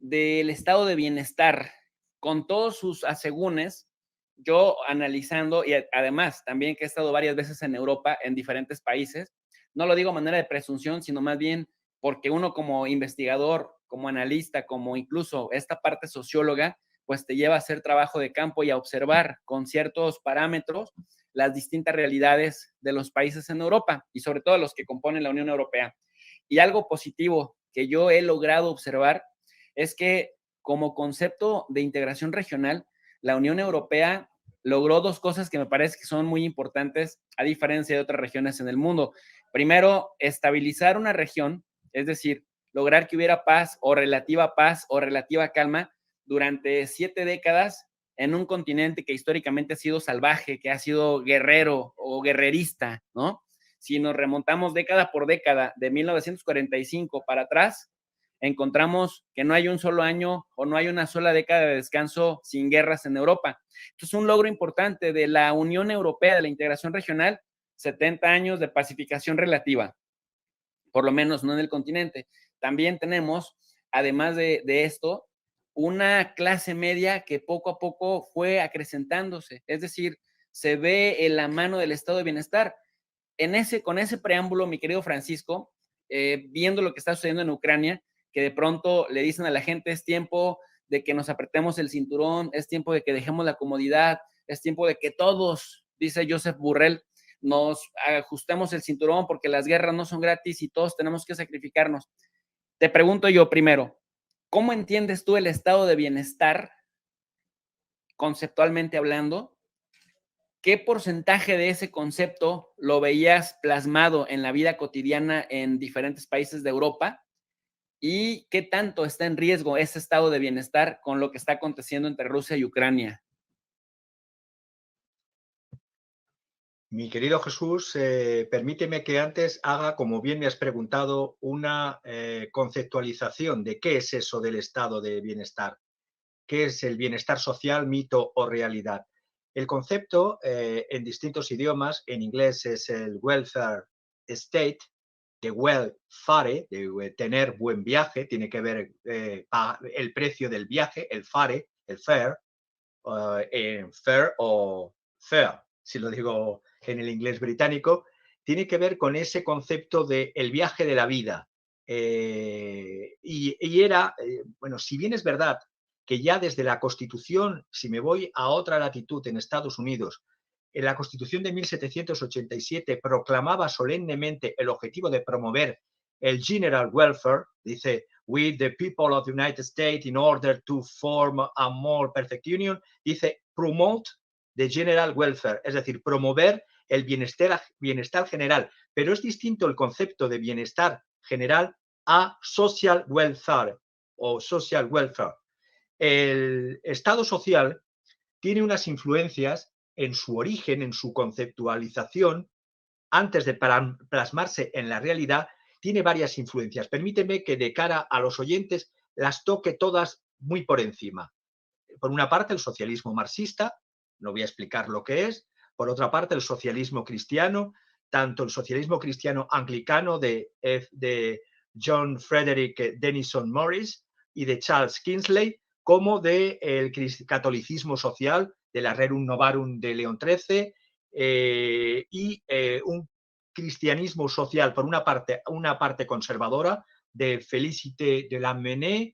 del estado de bienestar, con todos sus asegúnes, yo analizando, y además también que he estado varias veces en Europa, en diferentes países, no lo digo a manera de presunción, sino más bien porque uno como investigador, como analista, como incluso esta parte socióloga, pues te lleva a hacer trabajo de campo y a observar con ciertos parámetros las distintas realidades de los países en Europa y sobre todo los que componen la Unión Europea. Y algo positivo que yo he logrado observar es que como concepto de integración regional, la Unión Europea logró dos cosas que me parece que son muy importantes a diferencia de otras regiones en el mundo. Primero, estabilizar una región, es decir, lograr que hubiera paz o relativa calma durante 7 décadas en un continente que históricamente ha sido salvaje, que ha sido guerrero o guerrerista, ¿no? Si nos remontamos década por década, de 1945 para atrás, encontramos que no hay un solo año o no hay una sola década de descanso sin guerras en Europa. Entonces, un logro importante de la Unión Europea, de la integración regional, 70 años de pacificación relativa, por lo menos no en el continente. También tenemos, además de esto, una clase media que poco a poco fue acrecentándose, es decir, se ve en la mano del estado de bienestar. Con ese preámbulo, mi querido Francisco, viendo lo que está sucediendo en Ucrania, que de pronto le dicen a la gente es tiempo de que nos apretemos el cinturón, es tiempo de que dejemos la comodidad, es tiempo de que todos, dice Joseph Borrell, nos ajustemos el cinturón porque las guerras no son gratis y todos tenemos que sacrificarnos. Te pregunto yo primero, ¿cómo entiendes tú el estado de bienestar, conceptualmente hablando? ¿Qué porcentaje de ese concepto lo veías plasmado en la vida cotidiana en diferentes países de Europa? ¿Y qué tanto está en riesgo ese estado de bienestar con lo que está aconteciendo entre Rusia y Ucrania? Mi querido Jesús, permíteme que antes haga, como bien me has preguntado, una conceptualización de qué es eso del estado de bienestar, qué es el bienestar social, mito o realidad. El concepto en distintos idiomas, en inglés es el welfare state, de welfare, de tener buen viaje, tiene que ver el precio del viaje, el fare, el fare, fair o fair, si lo digo en el inglés británico, tiene que ver con ese concepto de el viaje de la vida. Bueno, si bien es verdad que ya desde la Constitución, si me voy a otra latitud en Estados Unidos, en la Constitución de 1787 proclamaba solemnemente el objetivo de promover el general welfare, dice, with the people of the United States in order to form a more perfect union, dice, promote the general welfare, es decir, promover el bienestar general. Pero es distinto el concepto de bienestar general a social welfare o social welfare. El Estado social tiene unas influencias en su origen, en su conceptualización, antes de plasmarse en la realidad, tiene varias influencias. Permíteme que de cara a los oyentes las toque todas muy por encima. Por una parte, el socialismo marxista, no voy a explicar lo que es. Por otra parte, el socialismo cristiano, tanto el socialismo cristiano anglicano de John Frederick Denison Morris y de Charles Kingsley, como del catolicismo social de la Rerum Novarum de León XIII un cristianismo social, por una parte conservadora, de Félicité de Lamennais,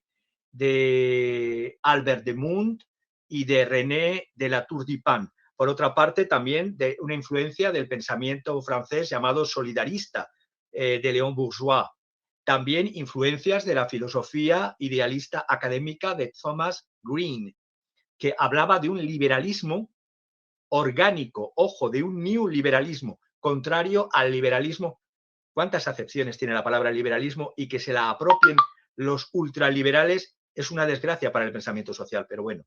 de Albert de Munt y de René de la Tour du Pin. Por otra parte, también de una influencia del pensamiento francés llamado solidarista, de Léon Bourgeois. También influencias de la filosofía idealista académica de Thomas Green, que hablaba de un liberalismo orgánico, ojo, de un neoliberalismo, contrario al liberalismo. ¿Cuántas acepciones tiene la palabra liberalismo? Y que se la apropien los ultraliberales es una desgracia para el pensamiento social, pero bueno.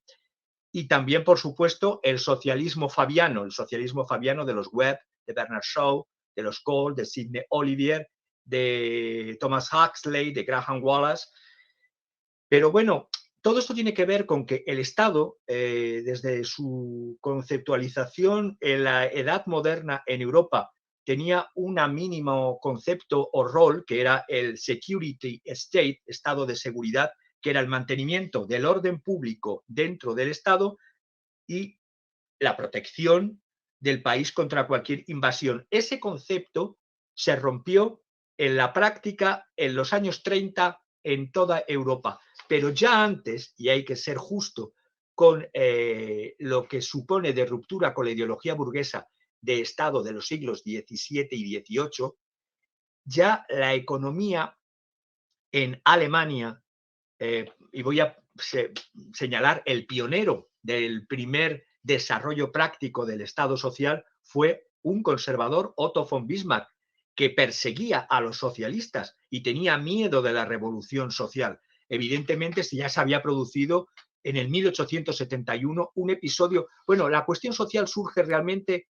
Y también, por supuesto, el socialismo fabiano de los Webb, de Bernard Shaw, de los Cole, de Sidney Olivier, de Thomas Huxley, de Graham Wallace. Pero bueno, todo esto tiene que ver con que el Estado, desde su conceptualización en la edad moderna en Europa, tenía un mínimo concepto o rol que era el security state, estado de seguridad, que era el mantenimiento del orden público dentro del Estado y la protección del país contra cualquier invasión. Ese concepto se rompió en la práctica en los años 30 en toda Europa, pero ya antes, y hay que ser justo con lo que supone de ruptura con la ideología burguesa de Estado de los siglos XVII y XVIII, ya la economía en Alemania, y voy a señalar el pionero del primer desarrollo práctico del Estado social, fue un conservador, Otto von Bismarck, que perseguía a los socialistas y tenía miedo de la revolución social. Evidentemente, si ya se había producido en el 1871 un episodio. Bueno, la cuestión social surge realmente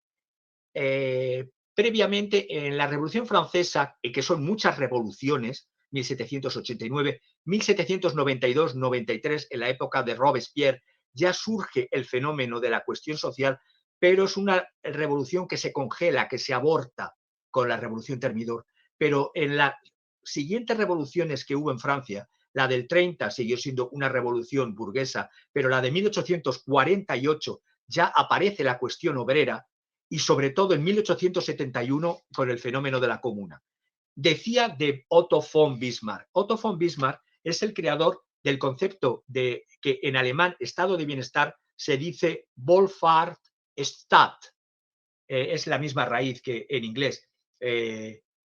previamente en la Revolución Francesa, que son muchas revoluciones, 1789, 1792, 93, en la época de Robespierre, ya surge el fenómeno de la cuestión social, pero es una revolución que se congela, que se aborta con la Revolución Termidor. Pero en las siguientes revoluciones que hubo en Francia, la del 30 siguió siendo una revolución burguesa, pero la de 1848 ya aparece la cuestión obrera, y sobre todo en 1871 con el fenómeno de la comuna. Decía de Otto von Bismarck. Otto von Bismarck es el creador del concepto de que en alemán estado de bienestar se dice Wohlfahrtsstaat. Es la misma raíz que en inglés.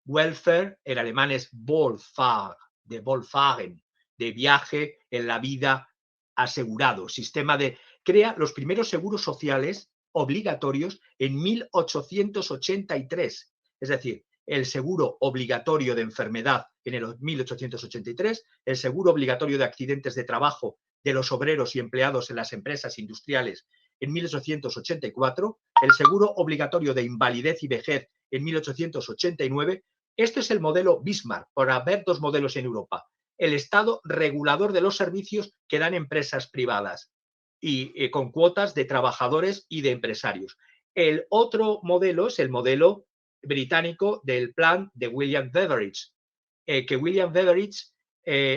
Welfare en alemán es Wohlfahrt, de Wohlfahren, de viaje en la vida asegurado. Sistema de crea los primeros seguros sociales obligatorios en 1883. Es decir, el seguro obligatorio de enfermedad en el 1883, el seguro obligatorio de accidentes de trabajo de los obreros y empleados en las empresas industriales en 1884, el seguro obligatorio de invalidez y vejez en 1889. Este es el modelo Bismarck, por haber dos modelos en Europa. El Estado regulador de los servicios que dan empresas privadas y con cuotas de trabajadores y de empresarios. El otro modelo es el modelo británico del plan de William Beveridge, que William Beveridge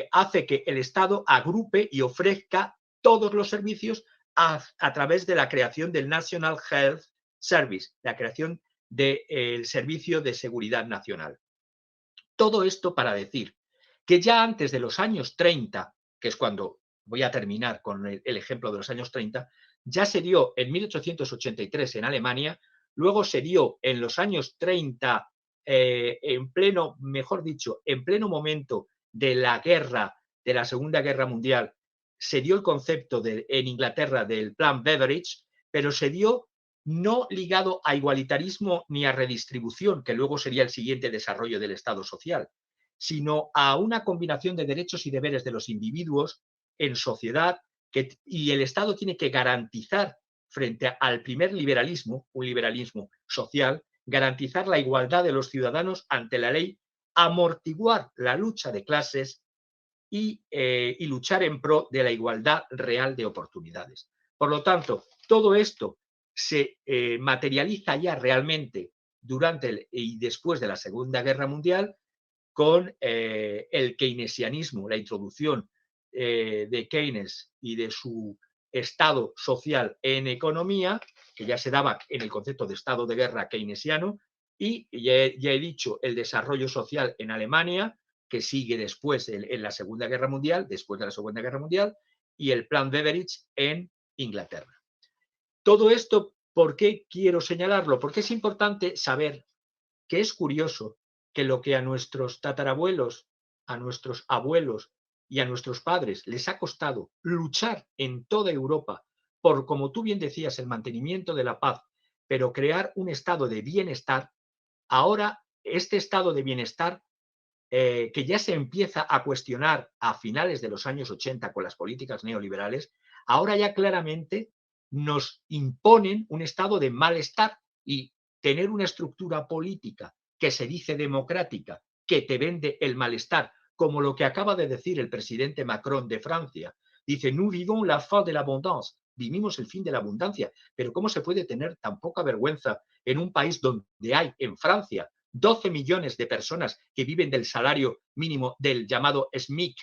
hace que el Estado agrupe y ofrezca todos los servicios a través de la creación del National Health Service, la creación del Servicio de Seguridad Nacional. Todo esto para decir que ya antes de los años 30, que es cuando voy a terminar con el ejemplo de los años 30, ya se dio en 1883 en Alemania, luego se dio en los años 30 en pleno, mejor dicho, en pleno momento de la guerra, de la Segunda Guerra Mundial, se dio el concepto en Inglaterra del Plan Beveridge, pero se dio no ligado a igualitarismo ni a redistribución, que luego sería el siguiente desarrollo del Estado social, sino a una combinación de derechos y deberes de los individuos en sociedad, y el Estado tiene que garantizar frente al primer liberalismo, un liberalismo social, garantizar la igualdad de los ciudadanos ante la ley, amortiguar la lucha de clases y luchar en pro de la igualdad real de oportunidades. Por lo tanto, todo esto se materializa ya realmente durante y después de la Segunda Guerra Mundial con el keynesianismo, la introducción de Keynes y de su estado social en economía, que ya se daba en el concepto de estado de guerra keynesiano, y ya he dicho el desarrollo social en Alemania, que sigue después en la Segunda Guerra Mundial, después de la Segunda Guerra Mundial, y el Plan Beveridge en Inglaterra. Todo esto, ¿por qué quiero señalarlo? Porque es importante saber que es curioso que lo que a nuestros tatarabuelos, a nuestros abuelos y a nuestros padres les ha costado luchar en toda Europa por, como tú bien decías, el mantenimiento de la paz, pero crear un estado de bienestar, ahora este estado de bienestar que ya se empieza a cuestionar a finales de los años 80 con las políticas neoliberales, ahora ya claramente nos imponen un estado de malestar, y tener una estructura política que se dice democrática, que te vende el malestar, como lo que acaba de decir el presidente Macron de Francia. Dice, nous vivons la fin de l'abondance, vivimos el fin de la abundancia. Pero ¿cómo se puede tener tan poca vergüenza en un país donde hay, en Francia, 12 millones de personas que viven del salario mínimo del llamado SMIC,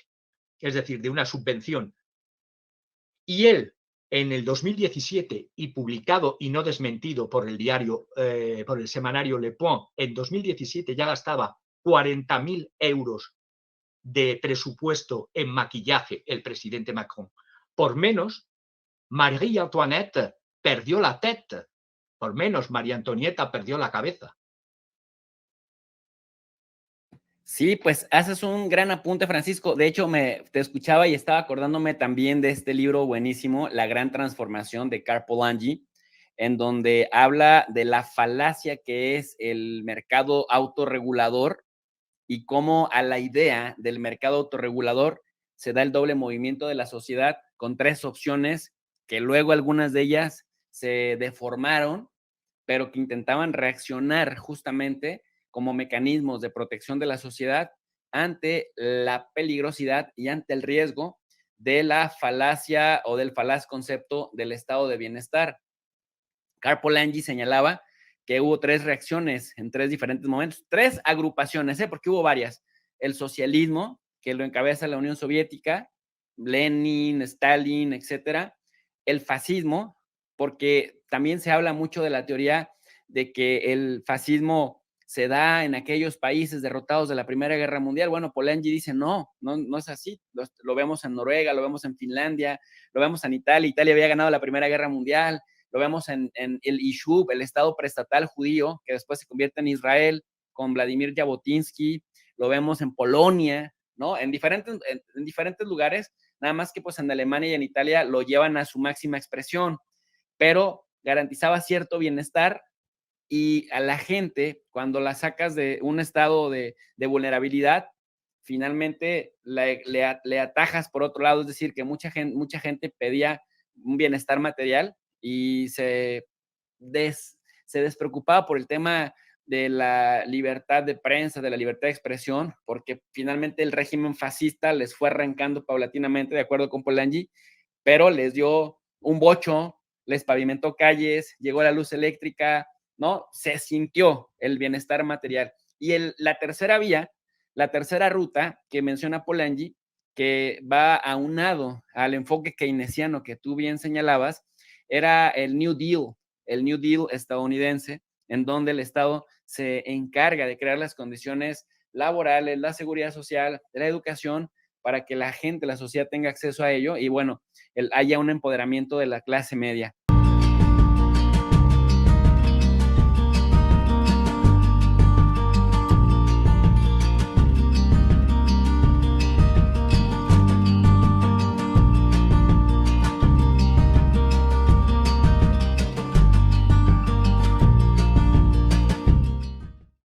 es decir, de una subvención. Y él, en el 2017, y publicado y no desmentido por el diario, por el semanario Le Point, en 2017 ya gastaba 40.000 euros de presupuesto en maquillaje el presidente Macron. Por menos, Marie Antoinette perdió la tête. Por menos, María Antonieta perdió la cabeza. Sí, pues haces un gran apunte, Francisco. De hecho, te escuchaba y estaba acordándome también de este libro buenísimo, La Gran Transformación de Karl Polanyi, en donde habla de la falacia que es el mercado autorregulador y cómo a la idea del mercado autorregulador se da el doble movimiento de la sociedad con tres opciones que luego algunas de ellas se deformaron, pero que intentaban reaccionar justamente como mecanismos de protección de la sociedad ante la peligrosidad y ante el riesgo de la falacia o del falaz concepto del estado de bienestar. Karl Polanyi señalaba que hubo tres reacciones en tres diferentes momentos, tres agrupaciones, porque hubo varias. El socialismo, que lo encabeza la Unión Soviética, Lenin, Stalin, etcétera. El fascismo, porque también se habla mucho de la teoría de que el fascismo se da en aquellos países derrotados de la Primera Guerra Mundial. Bueno, Polanyi dice, no es así. Lo vemos en Noruega, lo vemos en Finlandia, lo vemos en Italia. Italia había ganado la Primera Guerra Mundial. Lo vemos en el Yishuv, el estado preestatal judío, que después se convierte en Israel, con Vladimir Jabotinsky. Lo vemos en Polonia, ¿no? En diferentes lugares, nada más que pues en Alemania y en Italia lo llevan a su máxima expresión, pero garantizaba cierto bienestar y a la gente, cuando la sacas de un estado de vulnerabilidad, finalmente le atajas por otro lado, es decir, que mucha gente pedía un bienestar material y se despreocupaba por el tema de la libertad de prensa, de la libertad de expresión, porque finalmente el régimen fascista les fue arrancando paulatinamente, de acuerdo con Polanyi, pero les dio un bocho, les pavimentó calles, llegó la luz eléctrica, ¿no? Se sintió el bienestar material. Y la tercera vía, la tercera ruta que menciona Polanyi, que va aunado al enfoque keynesiano que tú bien señalabas, era el New Deal estadounidense, en donde el Estado se encarga de crear las condiciones laborales, la seguridad social, la educación, para que la gente, la sociedad tenga acceso a ello y bueno, haya un empoderamiento de la clase media.